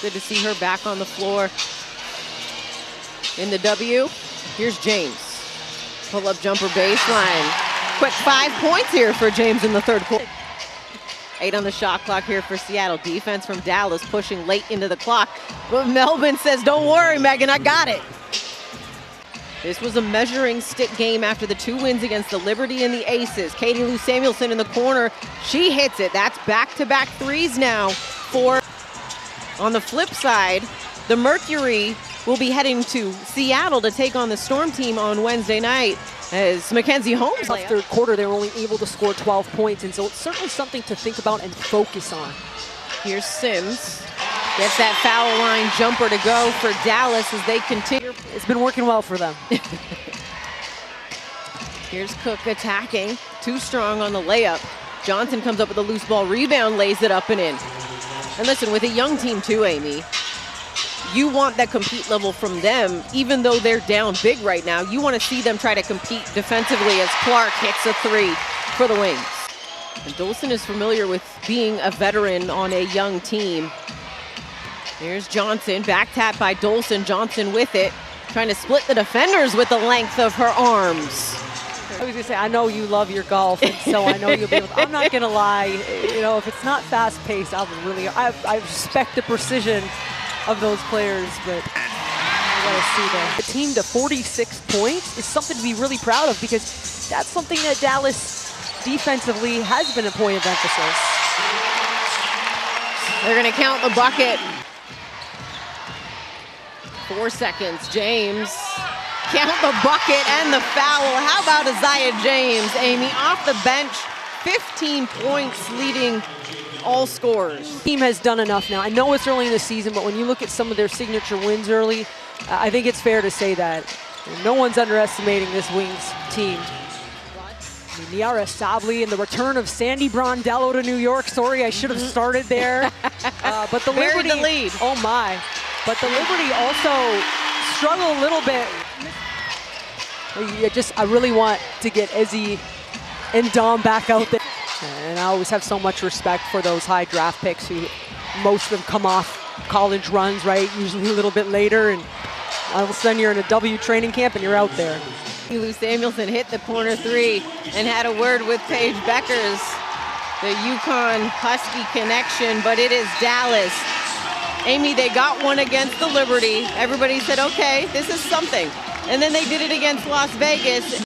Good to see her back on the floor in the W. Here's James. Pull-up jumper baseline. Quick 5 points here for James in the third quarter. 8 on the shot clock here for Seattle. Defense from Dallas pushing late into the clock. But Melvin says, don't worry, Megan, I got it. This was a measuring stick game after the 2 wins against the Liberty and the Aces. Katie Lou Samuelson in the corner. She hits it. That's back-to-back threes now for. On the flip side, the Mercury will be heading to Seattle to take on the Storm team on Wednesday night. As Mackenzie Holmes. Third quarter, they were only able to score 12 points, and so it's certainly something to think about and focus on. Here's Sims. Gets that foul line jumper to go for Dallas as they continue. It's been working well for them. Here's Cook attacking. Too strong on the layup. Johnson comes up with a loose ball rebound, lays it up and in. And listen, with a young team too, Amy, you want that compete level from them, even though they're down big right now. You want to see them try to compete defensively as Clark hits a 3 for the Wings. And Dolson is familiar with being a veteran on a young team. Here's Johnson, back tap by Dolson. Johnson with it, trying to split the defenders with the length of her arms. I was gonna say, I know you love your golf, and so I know you'll be able to, I'm not gonna lie, you know, if it's not fast paced, I respect the precision of those players, but I gotta see the team to 46 points is something to be really proud of, because that's something that Dallas defensively has been a point of emphasis. They're gonna count the bucket. 4 seconds, James. Count the bucket and the foul. How about Isaiah James, Amy, off the bench, 15 points, leading all scorers. The team has done enough now. I know it's early in the season, but when you look at some of their signature wins early, I think it's fair to say that no one's underestimating this Wings team. Niara Sabli and the return of Sandy Brondello to New York. Sorry, I should have started there. But the Liberty, the lead. Oh my. But the Liberty also struggle a little bit. I really want to get Izzy and Dom back out there. And I always have so much respect for those high draft picks who most of them come off college runs, right? Usually a little bit later, and all of a sudden you're in a W training camp and you're out there. Lou Samuelson hit the corner 3 and had a word with Paige Beckers. The UConn Husky connection, but it is Dallas. Amy, they got one against the Liberty. Everybody said, okay, this is something. And then they did it against Las Vegas.